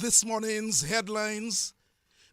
This morning's headlines.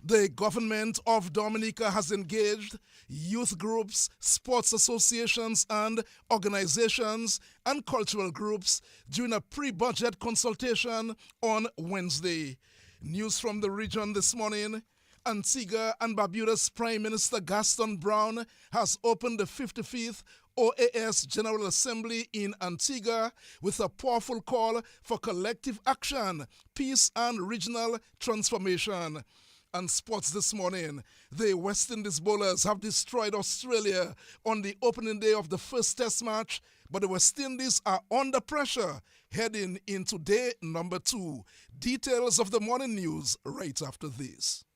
The government of Dominica has engaged youth groups, sports associations and organizations and cultural groups during a pre-budget consultation on Wednesday. News from the region this morning. Antigua and Barbuda's Prime Minister Gaston Brown has opened the 55th OAS General Assembly in Antigua with a powerful call for collective action, peace and regional transformation. And sports this morning, the West Indies bowlers have destroyed Australia on the opening day of the first test match, but the West Indies are under pressure heading into day number 2. Details of the morning news right after this.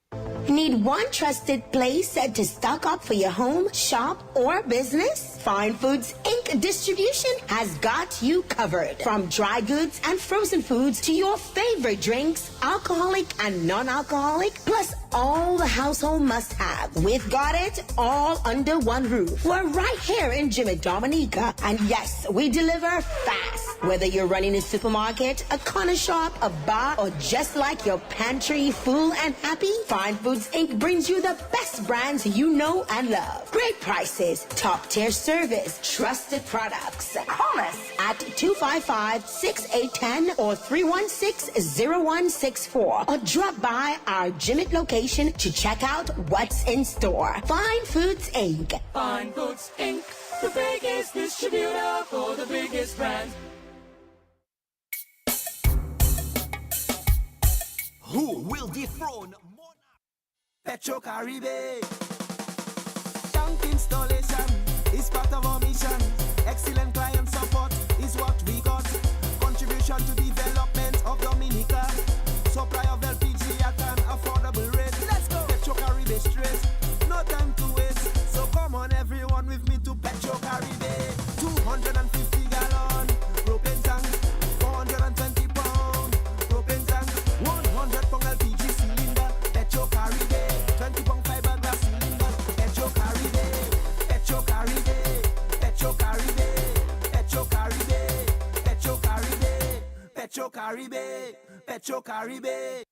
Need one trusted place to stock up for your home, shop, or business? Fine Foods Inc. Distribution has got you covered. From dry goods and frozen foods to your favorite drinks, alcoholic and non-alcoholic, plus all the household must-have. We've got it all under one roof. We're right here in Jimmy Dominica. And yes, we deliver fast. Whether you're running a supermarket, a corner shop, a bar, or just like your pantry full and happy, Fine Foods Inc. brings you the best brands you know and love. Great prices, top-tier service, trusted products. Call us at 255-6810 or 316-0164 or drop by our Jimmy location to check out what's in store. Fine Foods Inc. Fine Foods Inc. The biggest distributor for the biggest brand. Who will dethrone Petro Caribe? Tank installation is part of our mission. Excellent client support is what we got. Contribution to development of Dominica. Supply of LPG at an affordable rate. Let's go! Petro Caribe straight. No time to waste. So come on everyone with me to Petro Caribe. 250 gallon propane tank. 420 pound propane tank. 100 pound LPG cylinder. Petro Caribe. 20 pound fiberglass cylinder. Petro Caribe. Petro Caribe. Petro Caribe. Petro Caribe. Petro Caribe. Petro Caribe. Petro Caribe.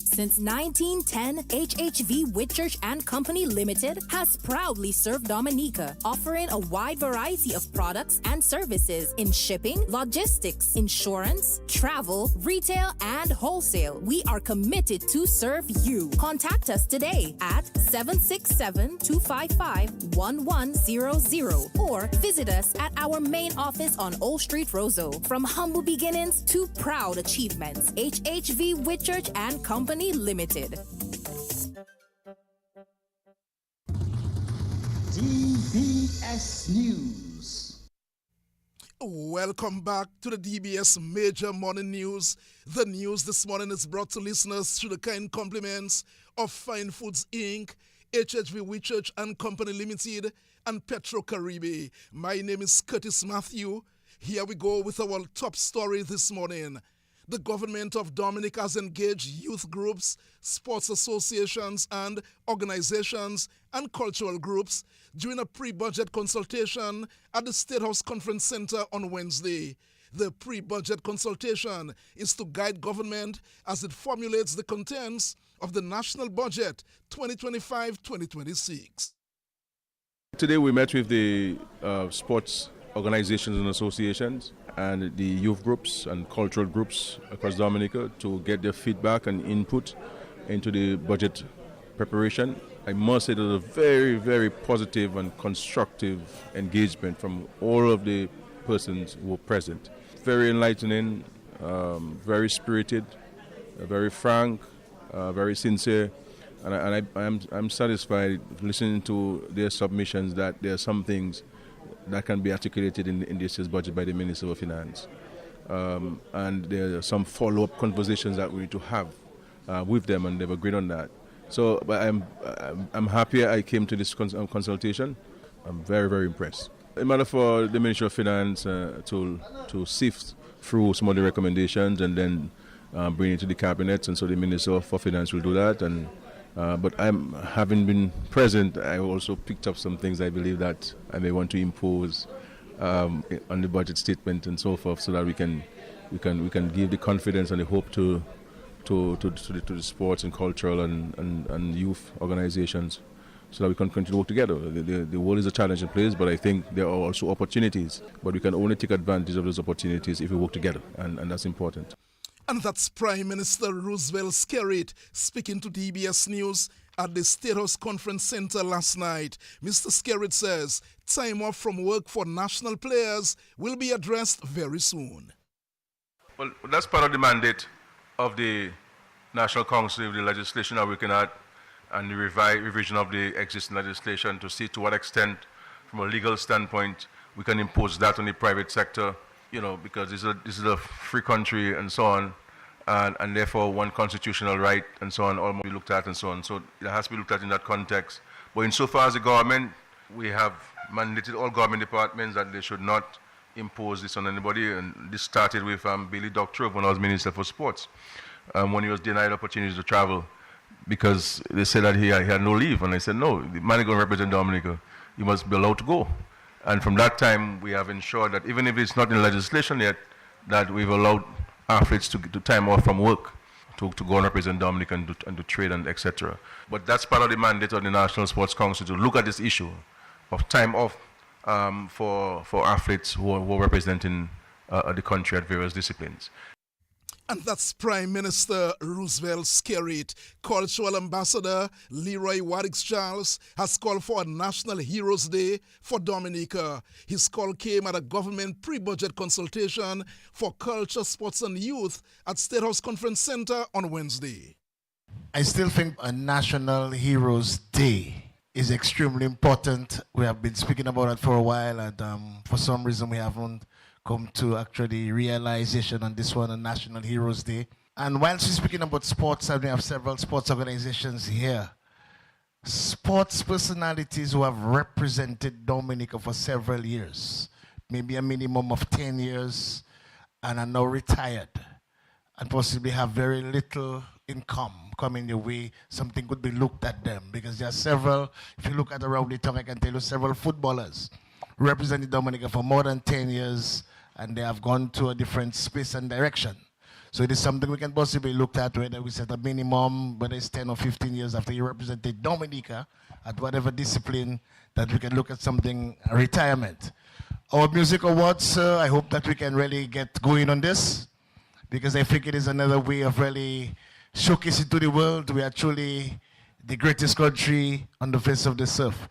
Since 1910, HHV Whitchurch and Company Limited has proudly served Dominica, offering a wide variety of products and services in shipping, logistics, insurance, travel, retail, and wholesale. We are committed to serve you. Contact us today at 767-255-1100 or visit us at our main office on Old Street, Roseau. From humble beginnings to proud achievements, HHV Whitchurch and Company Limited. DBS News. Welcome back to the DBS Major Morning News. The news this morning is brought to listeners through the kind compliments of Fine Foods Inc., HHV Whitchurch and Company Limited, and Petro Caribe. My name is Curtis Matthew. Here we go with our top story this morning. The government of Dominica has engaged youth groups, sports associations and organizations and cultural groups during a pre-budget consultation at the State House Conference Center on Wednesday. The pre-budget consultation is to guide government as it formulates the contents of the National Budget 2025-2026. Today we met with the sports organizations and associations and the youth groups and cultural groups across Dominica to get their feedback and input into the budget preparation. I must say it was a very, very positive and constructive engagement from all of the persons who were present. Very enlightening, very spirited, very frank, very sincere, and I'm satisfied listening to their submissions that there are some things that can be articulated in this year's budget by the Minister of Finance. And there are some follow-up conversations that we need to have with them, and they've agreed on that. So but I'm happy I came to this consultation. I'm very, very impressed. In matter for the Ministry of Finance to sift through some of the recommendations and then bring it to the Cabinet, and so the Minister for Finance will do that. And but having been present, I also picked up some things I believe that I may want to impose on the budget statement and so forth, so that we can give the confidence and the hope to to the sports and cultural and youth organizations, so that we can continue to work together. The world is a challenging place, but I think there are also opportunities. But we can only take advantage of those opportunities if we work together, and that's important. And that's Prime Minister Roosevelt Skerrit speaking to DBS News at the State House Conference Center last night. Mr. Skerrit says time off from work for national players will be addressed very soon. Well, that's part of the mandate of the National Council, the legislation are working at, and the revision of the existing legislation to see to what extent, from a legal standpoint, we can impose that on the private sector, because this is a free country and so on, and therefore one constitutional right and so on, all must be looked at and so on. So it has to be looked at in that context. But insofar as the government, we have mandated all government departments that they should not impose this on anybody, and this started with Billy Doctrove when I was Minister for Sports, when he was denied opportunities to travel because they said that he had no leave, and I said, no, the man is going to represent Dominica, he must be allowed to go. And from that time, we have ensured that even if it's not in legislation yet, that we've allowed athletes to time off from work to go and represent Dominica and to trade and etc. But that's part of the mandate of the National Sports Council to look at this issue of time off for athletes who are representing the country at various disciplines. And that's Prime Minister Roosevelt Skerrit. Cultural Ambassador Leroy Waddix-Charles has called for a National Heroes Day for Dominica. His call came at a government pre-budget consultation for culture, sports and youth at State House Conference Center on Wednesday. I still think a National Heroes Day is extremely important. We have been speaking about it for a while, and for some reason we haven't come to actually realization on this one, a National Heroes Day. And whilst we're speaking about sports, and we have several sports organizations here, sports personalities who have represented Dominica for several years, maybe a minimum of 10 years, and are now retired, and possibly have very little income coming your way, something could be looked at them, because there are several, if you look at around the tongue, I can tell you several footballers represented Dominica for more than 10 years, and they have gone to a different space and direction. So it is something we can possibly look at, whether we set a minimum, whether it's 10 or 15 years after you represented Dominica at whatever discipline, that we can look at something, a retirement. Our music awards, I hope that we can really get going on this, because I think it is another way of really showcasing to the world we are truly the greatest country on the face of the earth.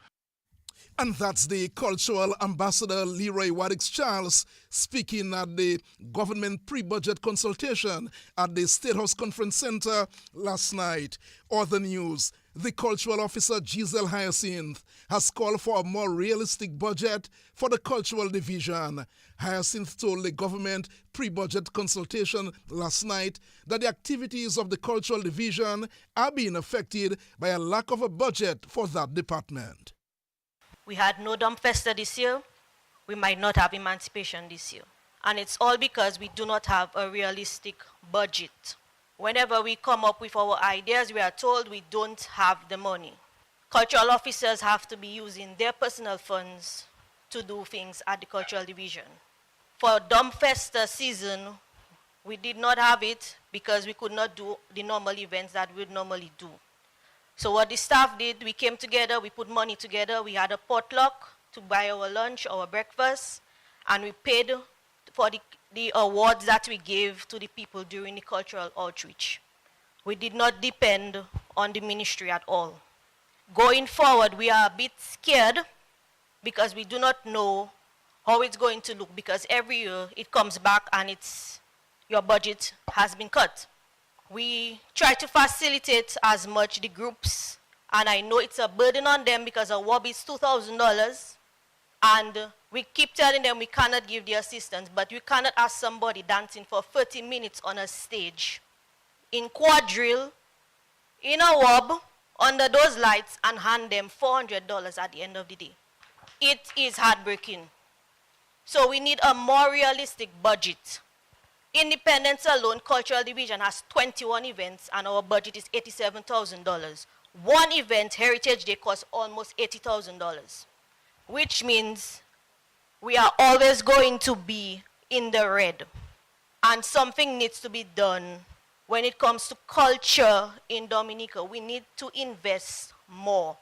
And that's the Cultural Ambassador Leroy Waddix-Charles speaking at the government pre-budget consultation at the State House Conference Center last night. Other news, the Cultural Officer Giselle Hyacinth has called for a more realistic budget for the Cultural Division. Hyacinth told the government pre-budget consultation last night that the activities of the Cultural Division are being affected by a lack of a budget for that department. We had no Dump Festa this year. We might not have Emancipation this year. And it's all because we do not have a realistic budget. Whenever we come up with our ideas, we are told we don't have the money. Cultural officers have to be using their personal funds to do things at the Cultural Division. For Dump Festa season, we did not have it because we could not do the normal events that we would normally do. So what the staff did, we came together, we put money together, we had a potluck to buy our lunch, our breakfast, and we paid for the awards that we gave to the people during the cultural outreach. We did not depend on the ministry at all. Going forward, we are a bit scared because we do not know how it's going to look, because every year it comes back and your budget has been cut. We try to facilitate as much the groups, and I know it's a burden on them because a WOB is $2,000, and we keep telling them we cannot give the assistance, but we cannot ask somebody dancing for 30 minutes on a stage, in quadrille, in a WOB, under those lights, and hand them $400 at the end of the day. It is heartbreaking. So we need a more realistic budget. Independence alone, Cultural Division has 21 events and our budget is $87,000. One event, Heritage Day, costs almost $80,000, which means we are always going to be in the red. And something needs to be done when it comes to culture in Dominica, we need to invest more.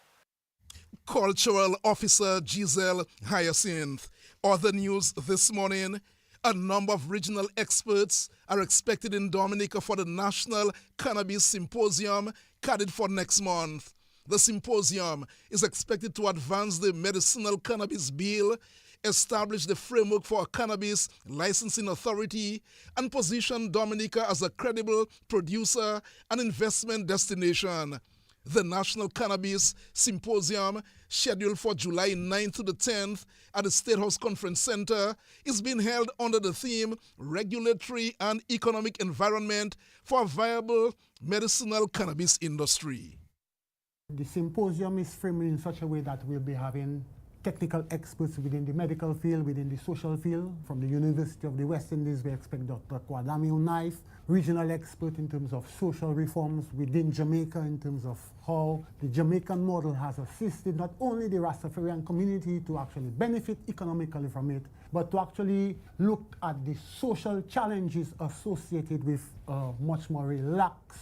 Cultural Officer Giselle Hyacinth. Other news this morning, a number of regional experts are expected in Dominica for the National Cannabis Symposium, carried for next month. The symposium is expected to advance the medicinal cannabis bill, establish the framework for a cannabis licensing authority, and position Dominica as a credible producer and investment destination. The National Cannabis Symposium, scheduled for July 9th to the 10th at the State House Conference Center, is being held under the theme Regulatory and Economic Environment for a Viable Medicinal Cannabis Industry. The symposium is framed in such a way that we'll be having technical experts within the medical field, within the social field. From the University of the West Indies, we expect Dr. Kwadame Unaif, regional expert in terms of social reforms within Jamaica, in terms of how the Jamaican model has assisted not only the Rastafarian community to actually benefit economically from it, but to actually look at the social challenges associated with a much more relaxed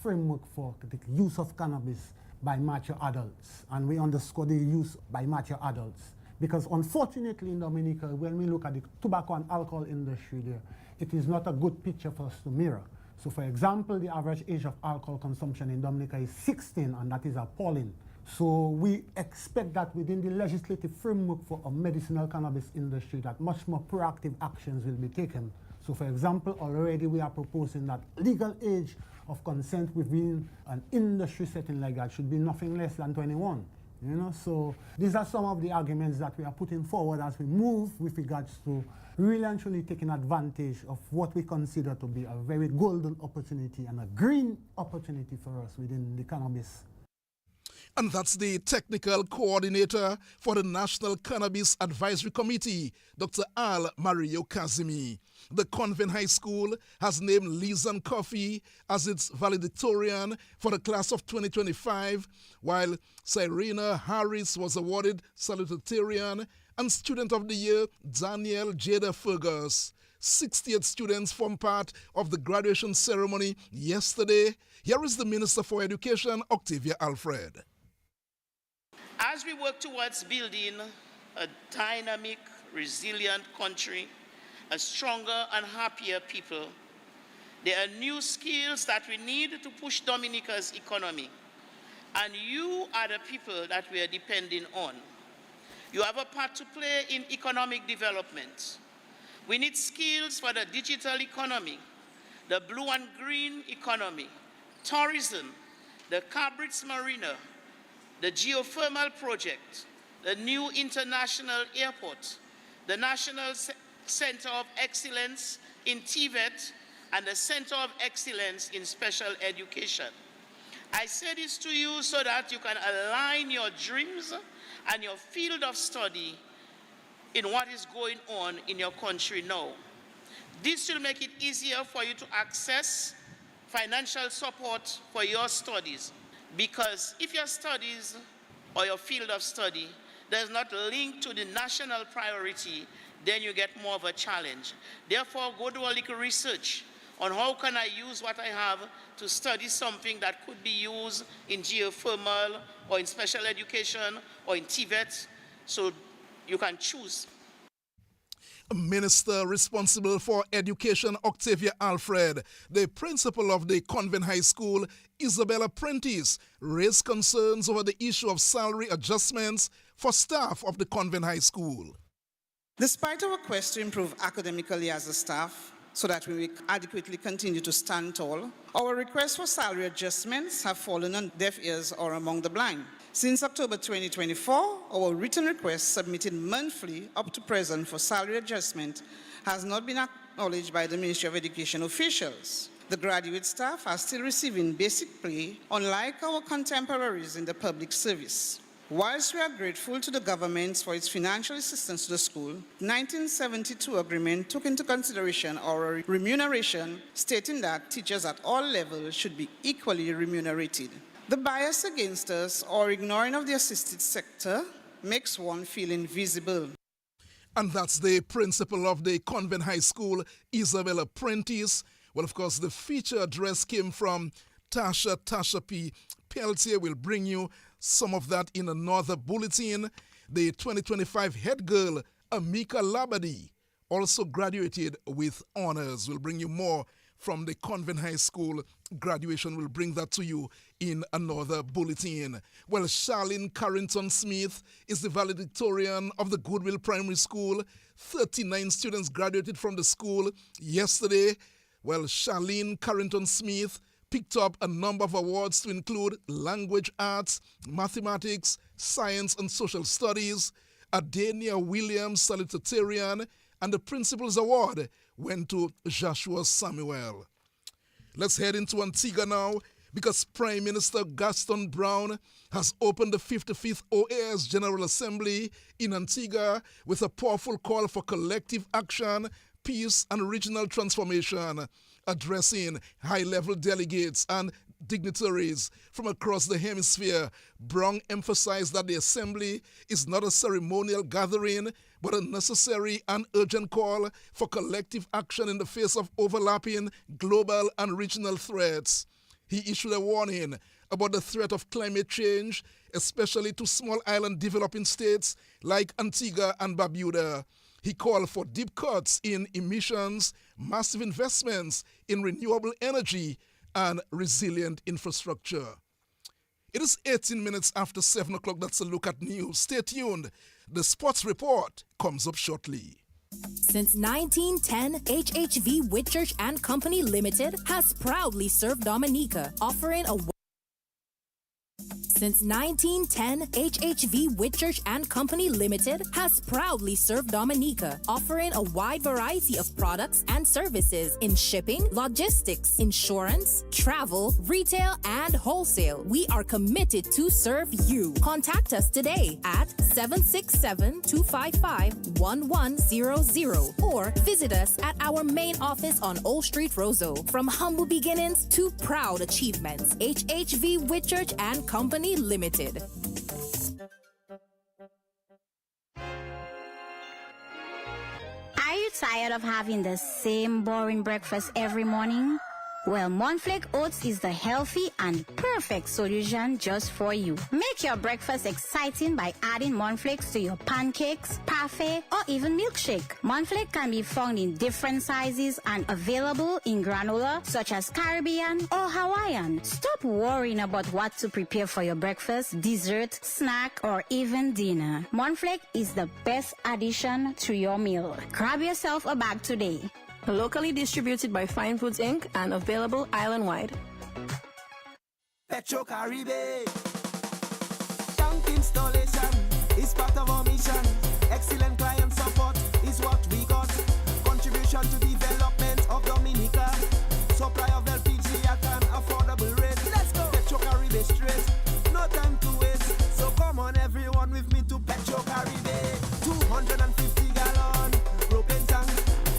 framework for the use of cannabis by mature adults. And we underscore the use by mature adults. Because unfortunately in Dominica, when we look at the tobacco and alcohol industry there, it is not a good picture for us to mirror. So for example, the average age of alcohol consumption in Dominica is 16, and that is appalling. So we expect that within the legislative framework for a medicinal cannabis industry, that much more proactive actions will be taken. So for example, already we are proposing that legal age of consent within an industry setting like that should be nothing less than 21. You know, so these are some of the arguments that we are putting forward as we move with regards to really and truly taking advantage of what we consider to be a very golden opportunity and a green opportunity for us within the cannabis. And that's the technical coordinator for the National Cannabis Advisory Committee, Dr. Al Mario Kazimi. The Convent High School has named Lizan Coffey as its valedictorian for the class of 2025, while Cyrena Harris was awarded salutatorian, and Student of the Year Daniel Jada Fergus. 68 students formed part of the graduation ceremony yesterday. Here is the Minister for Education, Octavia Alfred. As we work towards building a dynamic, resilient country, a stronger and happier people, there are new skills that we need to push Dominica's economy. And you are the people that we are depending on. You have a part to play in economic development. We need skills for the digital economy, the blue and green economy, tourism, the Cabrit's Marina, the geothermal project, the new international airport, the National Center of Excellence in TVET, and the Center of Excellence in Special Education. I say this to you so that you can align your dreams and your field of study in what is going on in your country now. This will make it easier for you to access financial support for your studies, because if your studies or your field of study does not link to the national priority, then you get more of a challenge. Therefore, go do a little research on how can I use what I have to study something that could be used in geothermal or in special education or in TVET, so you can choose. Minister responsible for education, Octavia Alfred, the principal of the Convent High School, Isabella Prentice, raised concerns over the issue of salary adjustments for staff of the Convent High School. Despite our quest to improve academically as a staff, so that we will adequately continue to stand tall, our requests for salary adjustments have fallen on deaf ears or among the blind. Since October 2024, our written requests submitted monthly up to present for salary adjustment has not been acknowledged by the Ministry of Education officials. The graduate staff are still receiving basic pay, unlike our contemporaries in the public service. Whilst we are grateful to the government for its financial assistance to the school, the 1972 agreement took into consideration our remuneration, stating that teachers at all levels should be equally remunerated. The bias against us or ignoring of the assisted sector makes one feel invisible. And that's the principal of the Convent High School, Isabella Prentice, Well, of course, the feature address came from Tasha P. Peltier. Will bring you some of that in another bulletin. The 2025 head girl, Amika Labadi, also graduated with honors. We'll bring you more from the Convent High School graduation. We'll bring that to you in another bulletin. Well, Charlene Carrington Smith is the valedictorian of the Goodwill Primary School. 39 students graduated from the school yesterday. Well, Charlene Carrington Smith picked up a number of awards to include language arts, mathematics, science and social studies. Adenia Williams Salutatorian and the Principal's Award went to Joshua Samuel. Let's head into Antigua now, because Prime Minister Gaston Brown has opened the 55th OAS General Assembly in Antigua with a powerful call for collective action, peace and regional transformation. Addressing high-level delegates and dignitaries from across the hemisphere, Brown emphasized that the Assembly is not a ceremonial gathering, but a necessary and urgent call for collective action in the face of overlapping global and regional threats. He issued a warning about the threat of climate change, especially to small island developing states like Antigua and Barbuda. He called for deep cuts in emissions, massive investments in renewable energy, and resilient infrastructure. It is 18 minutes after 7 o'clock. That's a look at news. Stay tuned. The sports report comes up shortly. Since 1910, HHV Whitchurch and Company Limited has proudly served Dominica, offering a Since 1910, HHV Whitchurch and Company Limited has proudly served Dominica, offering a wide variety of products and services in shipping, logistics, insurance, travel, retail, and wholesale. We are committed to serve you. Contact us today at 767-255-1100 or visit us at our main office on Old Street, Roseau. From humble beginnings to proud achievements, HHV Whitchurch and Company Limited. Are you tired of having the same boring breakfast every morning? Well, Monflake Oats is the healthy and perfect solution just for you. Make your breakfast exciting by adding Monflakes to your pancakes, parfait, or even milkshake. Monflake can be found in different sizes and available in granola, such as Caribbean or Hawaiian. Stop worrying about what to prepare for your breakfast, dessert, snack, or even dinner. Monflake is the best addition to your meal. Grab yourself a bag today. Locally distributed by Fine Foods Inc. and available island-wide. Petro Caribe. Tank installation is part of our mission. Excellent client support is what we got. Contribution to development of Dominica. Supply of LPG at an affordable rate. Let's go. Petro Caribe straight. No time to waste. So come on everyone with me to Petro Caribe. 250 gallon propane tank.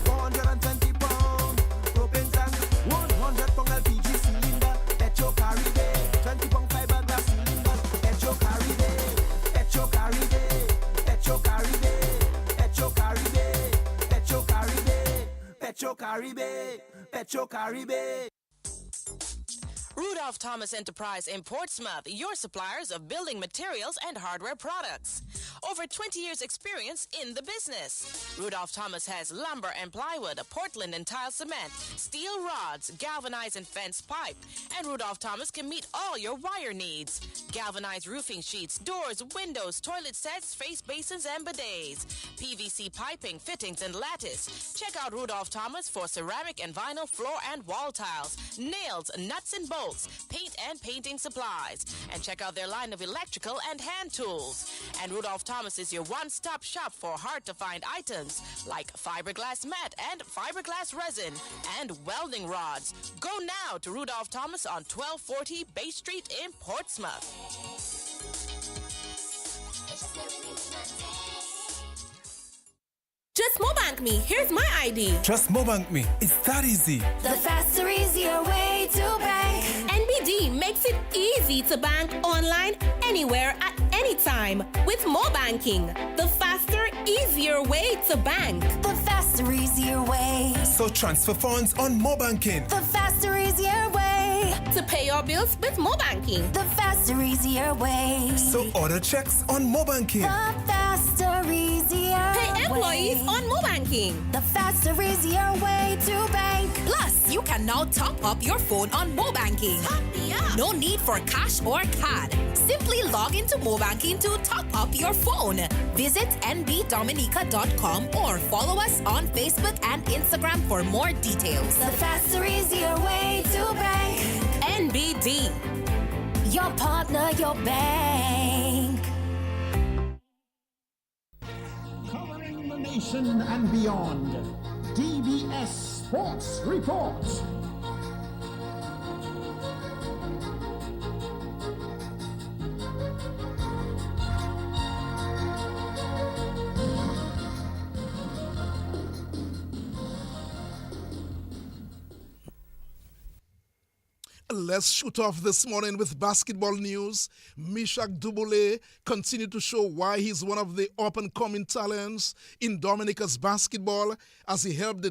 420 pound propane tank, 100 pound LPG cylinder, Petro Caribe, 20 pound fiberglass cylinder, Petro Caribe, Petro Caribe, Petro Caribe, Petro Caribe, Petro Caribe, Petro Caribe, Petro Caribe. Rudolph Thomas Enterprise in Portsmouth, your suppliers of building materials and hardware products. Over 20 years experience in the business. Rudolph Thomas has lumber and plywood, Portland and tile cement, steel rods, galvanized and fence pipe. And Rudolph Thomas can meet all your wire needs. Galvanized roofing sheets, doors, windows, toilet sets, face basins and bidets. PVC piping, fittings and lattice. Check out Rudolph Thomas for ceramic and vinyl floor and wall tiles, nails, nuts and bolts, paint and painting supplies. And check out their line of electrical and hand tools. And Rudolph Thomas is your one-stop shop for hard-to-find items like fiberglass mat and fiberglass resin and welding rods. Go now to Rudolph Thomas on 1240 Bay Street in Portsmouth. Just Mobank me. Here's my ID. Just Mobank me. It's that easy. The faster, easier way to bank. NBD makes it easy to bank online, anywhere, at any time. With Mobanking, the faster, easier way to bank. The faster, easier way. So transfer funds on Mo Banking. The faster, easier way To pay your bills with Mo Banking. The faster, easier way. So order checks on Mo Banking. The faster, easier Pay employees way. on Mo Banking. The faster, easier way to bank. Plus, you can now top up your phone on Mo Banking. Top me up. No need for cash or card. Simply log into Mo Banking to top up your phone. Visit nbdominica.com or follow us on Facebook and Instagram for more details. The faster, easier way to bank. NBD. Your partner, your bank. Covering the nation and beyond. DBS Sports Report. Let's shoot off this morning with basketball news. Mishak Dubule continued to show why he's one of the up-and-coming talents in Dominica's basketball as he helped the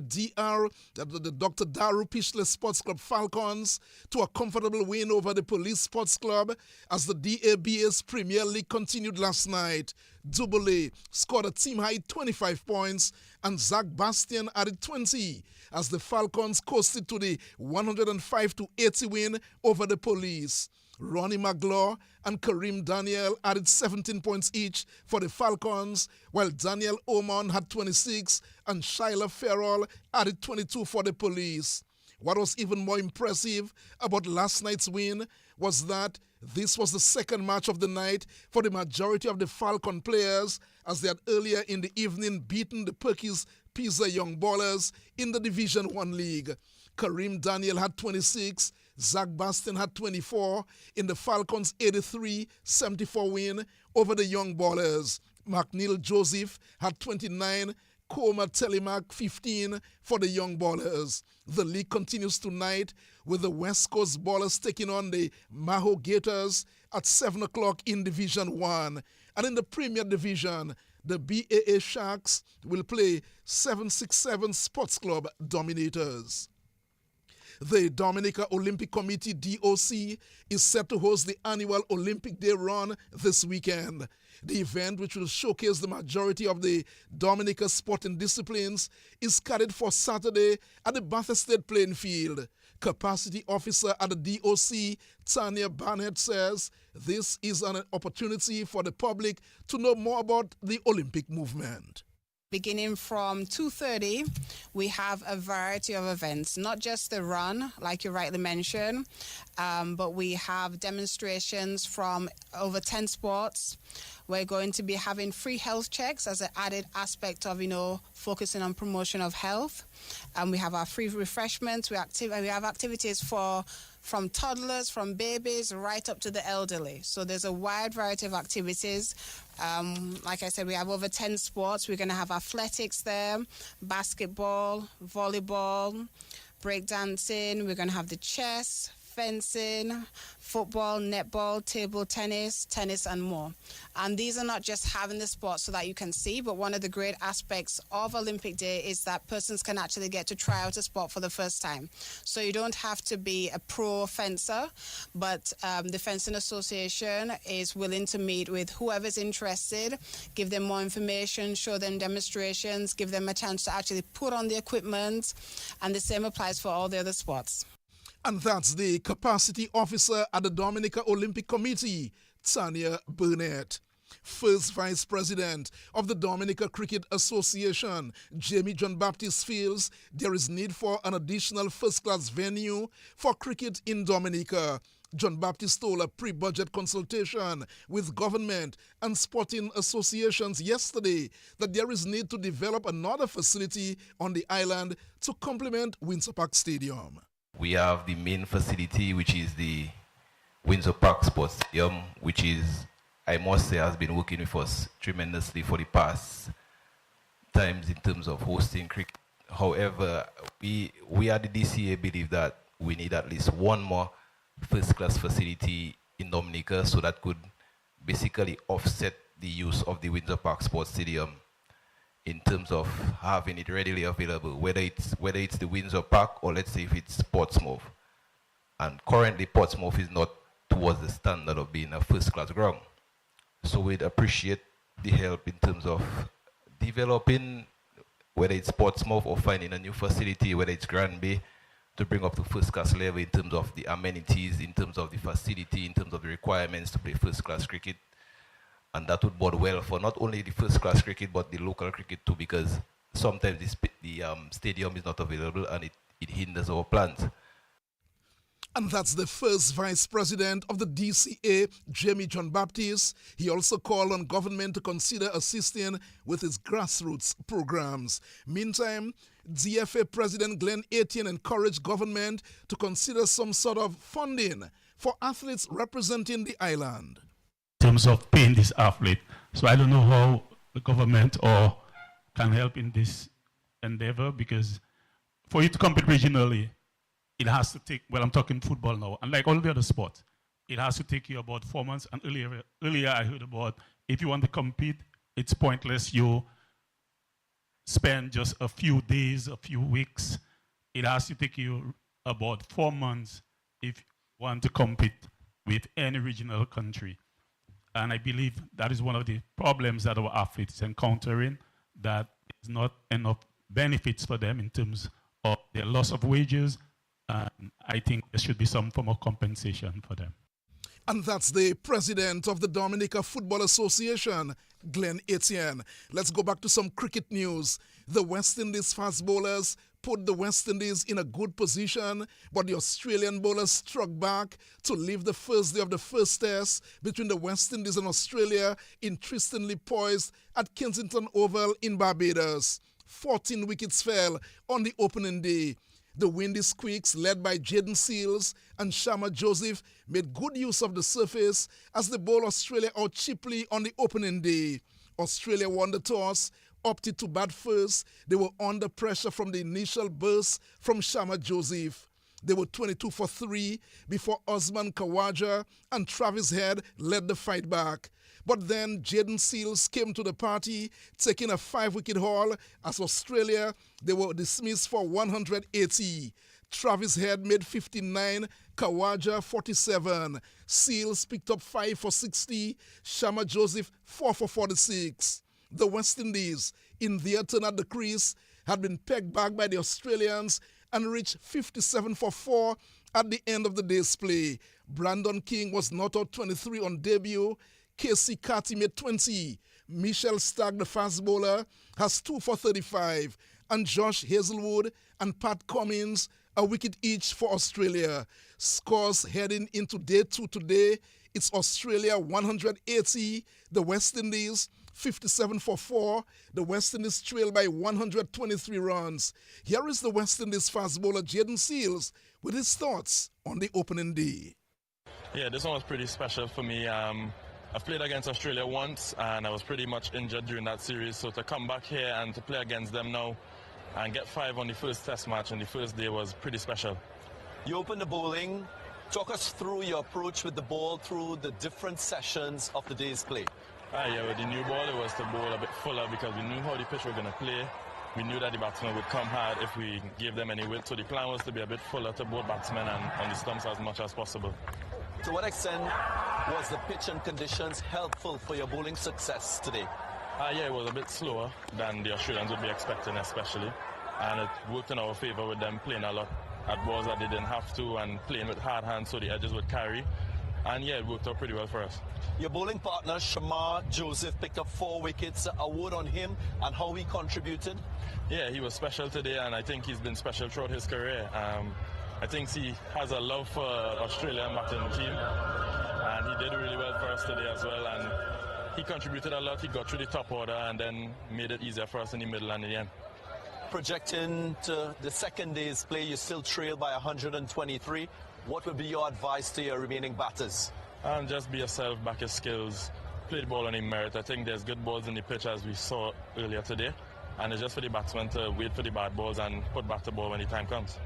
Dr. Daru Pishle Sports Club Falcons to a comfortable win over the Police Sports Club as the DABS Premier League continued last night. Dubule scored a team-high 25 points and Zach Bastian added 20 as the Falcons coasted to the 105-80 win over the Police. Ronnie McGlaw and Kareem Daniel added 17 points each for the Falcons, while Daniel Oman had 26 and Shyla Farrell added 22 for the Police. What was even more impressive about last night's win was that this was the second match of the night for the majority of the Falcon players as they had earlier in the evening beaten the Perkins Pisa Young Ballers in the Division 1 League. Kareem Daniel had 26, Zach Bastian had 24 in the Falcons' 83-74 win over the Young Ballers. McNeil Joseph had 29, Koma Telemac 15 for the Young Ballers. The league continues tonight with the West Coast Ballers taking on the Maho Gators at 7 o'clock in Division 1. And in the Premier Division, the BAA Sharks will play 767 Sports Club Dominators. The Dominica Olympic Committee, DOC, is set to host the annual Olympic Day run this weekend. The event, which will showcase the majority of the Dominica sporting disciplines, is scheduled for Saturday at the Bath Estate playing field. Capacity officer at the DOC, Tanya Barnett, says this is an opportunity for the public to know more about the Olympic movement. Beginning from 2:30, we have a variety of events, not just the run, like you rightly mentioned, but we have demonstrations from over 10 sports. We're going to be having free health checks as an added aspect of, focusing on promotion of health. And we have our free refreshments. We have activities from toddlers, from babies, right up to the elderly. So there's a wide variety of activities. Like I said, we have over 10 sports. We're going to have athletics there, basketball, volleyball, breakdancing. We're going to have the chess, fencing, football, netball, table tennis, and more. And these are not just having the sport so that you can see, but one of the great aspects of Olympic Day is that persons can actually get to try out a sport for the first time. So you don't have to be a pro fencer, but the Fencing Association is willing to meet with whoever's interested, give them more information, show them demonstrations, give them a chance to actually put on the equipment, and the same applies for all the other sports. And that's the capacity officer at the Dominica Olympic Committee, Tanya Burnett. First Vice President of the Dominica Cricket Association, Jamie John Baptist, feels there is need for an additional first-class venue for cricket in Dominica. John Baptist told a pre-budget consultation with government and sporting associations yesterday that there is need to develop another facility on the island to complement Windsor Park Stadium. We have the main facility, which is the Windsor Park Sports Stadium, which is, I must say, has been working with us tremendously for the past times in terms of hosting cricket. However, we at the DCA believe that we need at least one more first-class facility in Dominica so that could basically offset the use of the Windsor Park Sports Stadium in terms of having it readily available, whether it's the Windsor Park or let's say if it's Portsmouth. And currently Portsmouth is not towards the standard of being a first-class ground. So we'd appreciate the help in terms of developing, whether it's Portsmouth or finding a new facility, whether it's Grand Bay, to bring up to first-class level in terms of the amenities, in terms of the facility, in terms of the requirements to play first-class cricket. And that would bode well for not only the first-class cricket, but the local cricket too, because sometimes the stadium is not available and it hinders our plans. And that's the first vice president of the DCA, Jamie John Baptiste. He also called on government to consider assisting with its grassroots programs. Meantime, DFA President Glenn Etienne encouraged government to consider some sort of funding for athletes representing the island. In terms of paying this athlete. So I don't know how the government or can help in this endeavor, because for you to compete regionally, it has to take, well, I'm talking football now, and like all the other sports, it has to take you about 4 months. And earlier I heard about if you want to compete, it's pointless. You spend just a few days, a few weeks. It has to take you about 4 months if you want to compete with any regional country. And I believe that is one of the problems that our athletes are encountering, that is not enough benefits for them in terms of their loss of wages. And I think there should be some form of compensation for them. And that's the president of the Dominica Football Association, Glenn Etienne. Let's go back to some cricket news. The West Indies fast bowlers put the West Indies in a good position, but the Australian bowlers struck back to leave the first day of the first test between the West Indies and Australia interestingly poised at Kensington Oval in Barbados. 14 wickets fell on the opening day. The windy squeaks, led by Jaden Seals and Shamma Joseph, made good use of the surface as they bowled Australia out cheaply on the opening day. Australia won the toss, opted to bat first. They were under pressure from the initial burst from Shamma Joseph. They were 22 for 3 before Osman Khawaja and Travis Head led the fight back. But then Jaden Seals came to the party, taking a 5-wicket haul as Australia, they were dismissed for 180. Travis Head made 59, Khawaja 47. Seals picked up 5 for 60, Shamma Joseph 4 for 46. The West Indies, in their turn at the crease, had been pegged back by the Australians and reached 57 for 4 at the end of the day's play. Brandon King was not out 23 on debut. Casey Carty made 20. Michelle Stark, the fast bowler, has 2 for 35. And Josh Hazelwood and Pat Cummins, a wicket each for Australia. Scores heading into day 2 today. It's Australia 180, the West Indies 57 for 4. The West Indies trail by 123 runs. Here is the West Indies fast bowler Jaden Seals with his thoughts on the opening day. Yeah, this one was pretty special for me. I've played against Australia once and I was pretty much injured during that series, so to come back here and to play against them now and get 5 on the first test match on the first day was pretty special. You opened the bowling. Talk us through your approach with the ball through the different sessions of the day's play. Yeah, with the new ball it was to bowl a bit fuller because we knew how the pitch were going to play. We knew that the batsmen would come hard if we gave them any width, so the plan was to be a bit fuller to both batsmen and on the stumps as much as possible. To what extent was the pitch and conditions helpful for your bowling success today? Yeah, it was a bit slower than the Australians would be expecting especially, and it worked in our favour with them playing a lot at balls that they didn't have to and playing with hard hands so the edges would carry, and yeah, it worked out pretty well for us. Your bowling partner Shamma Joseph picked up 4 wickets. A word on him and how he contributed? Yeah, he was special today and I think he's been special throughout his career. I think he has a love for Australian batting team and he did really well for us today as well, and he contributed a lot. He got through the top order and then made it easier for us in the middle and in the end. Projecting to the second day's play, you still trail by 123. What would be your advice to your remaining batters? Just be yourself, back your skills, play the ball on the merit. I think there's good balls in the pitch as we saw earlier today, and it's just for the batsmen to wait for the bad balls and put back the ball when the time comes.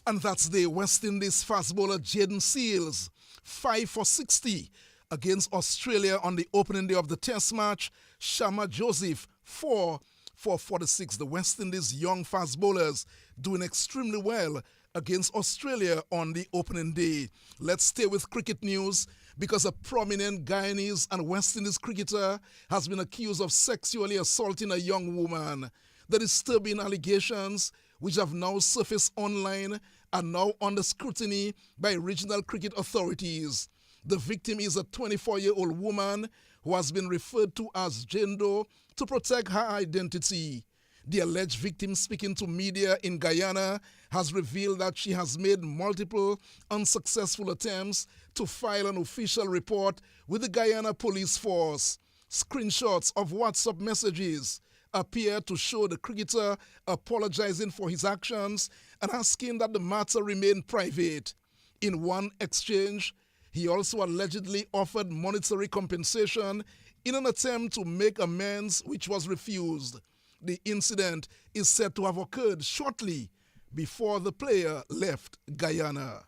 And that's the West Indies fast bowler Jaden Seals, 5 for 60 against Australia on the opening day of the test match. Shamma Joseph, 4 For 46, the West Indies young fast bowlers doing extremely well against Australia on the opening day. Let's stay with cricket news because a prominent Guyanese and West Indies cricketer has been accused of sexually assaulting a young woman. The disturbing allegations, which have now surfaced online, are now under scrutiny by regional cricket authorities. The victim is a 24-year-old woman who has been referred to as Jane Doe to protect her identity. The alleged victim, speaking to media in Guyana, has revealed that she has made multiple unsuccessful attempts to file an official report with the Guyana Police Force. Screenshots of WhatsApp messages appear to show the cricketer apologizing for his actions and asking that the matter remain private. In one exchange, he also allegedly offered monetary compensation in an attempt to make amends, which was refused. The incident is said to have occurred shortly before the player left Guyana.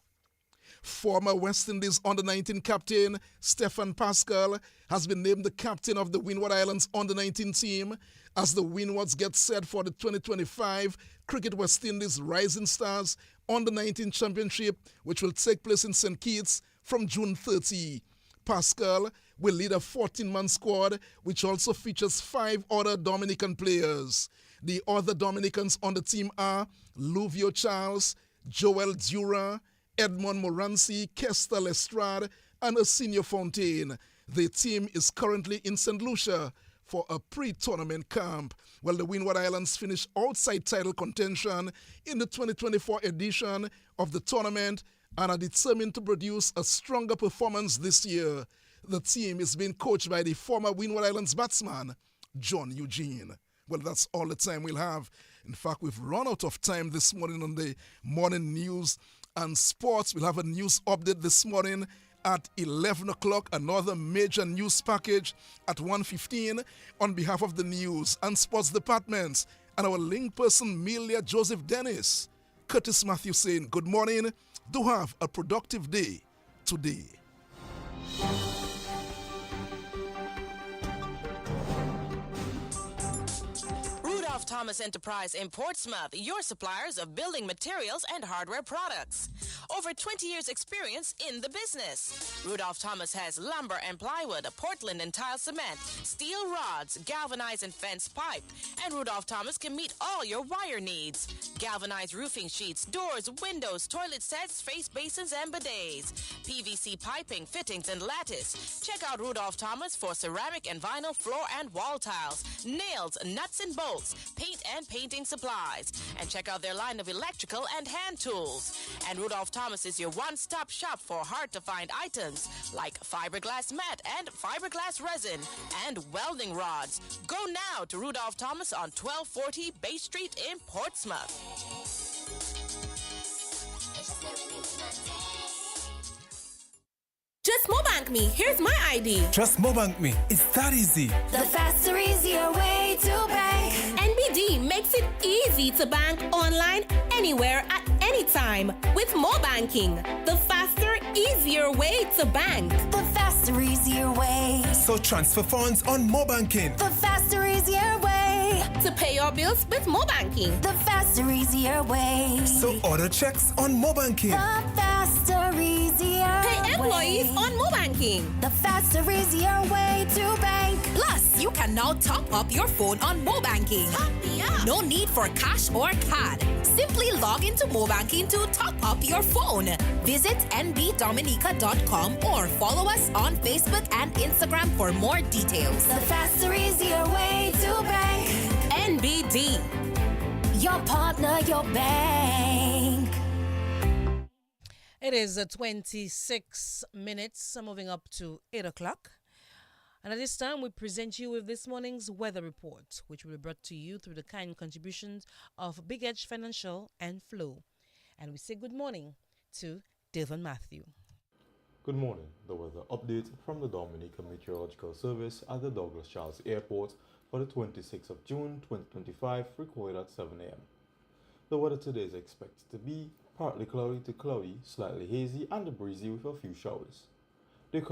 Former West Indies under-19 captain Stefan Pascal has been named the captain of the Windward Islands under-19 team as the Windwards get set for the 2025 Cricket West Indies Rising Stars under-19 Championship, which will take place in St. Kitts from June 30. Pascal will lead a 14-man squad, which also features 5 other Dominican players. The other Dominicans on the team are Luvio Charles, Joel Dura, Edmond Moranci, Kester Lestrade, and Arsenio Fontaine. The team is currently in St. Lucia for a pre-tournament camp. Well, the Windward Islands finished outside title contention in the 2024 edition of the tournament and are determined to produce a stronger performance this year. The team is being coached by the former Windward Islands batsman, John Eugene. Well, that's all the time we'll have. In fact, we've run out of time this morning on the morning news and sports. We'll have a news update this morning at 11 o'clock, another major news package at 1:15 on behalf of the news and sports departments and our link person, Melia Joseph Dennis. Curtis Matthew saying good morning. Do have a productive day today. Rudolph Thomas Enterprise in Portsmouth, your suppliers of building materials and hardware products. Over 20 years experience in the business. Rudolph Thomas has lumber and plywood, Portland and tile cement, steel rods, galvanized and fence pipe, and Rudolph Thomas can meet all your wire needs. Galvanized roofing sheets, doors, windows, toilet sets, face basins, and bidets. PVC piping, fittings, and lattice. Check out Rudolph Thomas for ceramic and vinyl floor and wall tiles, nails, nuts and bolts, paint and painting supplies. And check out their line of electrical and hand tools. And Rudolph Thomas is your one-stop shop for hard-to-find items like fiberglass mat and fiberglass resin and welding rods. Go now to Rudolph Thomas on 1240 Bay Street in Portsmouth. Just Mobank me. Here's my ID. Just Mobank me. It's that easy. The faster, easier way to bank. NBD makes it easy to bank online, anywhere, at any time with Mobanking. The faster, easier way to bank. The faster, easier way. So transfer funds on Mobanking. The faster, easier way. To pay your bills with Mobanking. The faster, easier way. So order checks on Mobanking. The faster, easier Pay employees way. on Mobanking. The faster, easier way to bank. Plus, you can now top up your phone on Mobanking. Top me up. No need for cash or card. Simply log into Mobanking to top up your phone. Visit nbdominica.com or follow us on Facebook and Instagram for more details. The faster, easier way to bank. NBD. Your partner, your bank. It is 26 minutes, moving up to 8 o'clock. And at this time, we present you with this morning's weather report, which will be brought to you through the kind contributions of Big Edge Financial and Flow. And we say good morning to Devon Matthew. Good morning. The weather update from the Dominica Meteorological Service at the Douglas Charles Airport for the 26th of June 2025, recorded at 7 a.m. The weather today is expected to be partly cloudy to cloudy, slightly hazy and breezy with a few showers. The current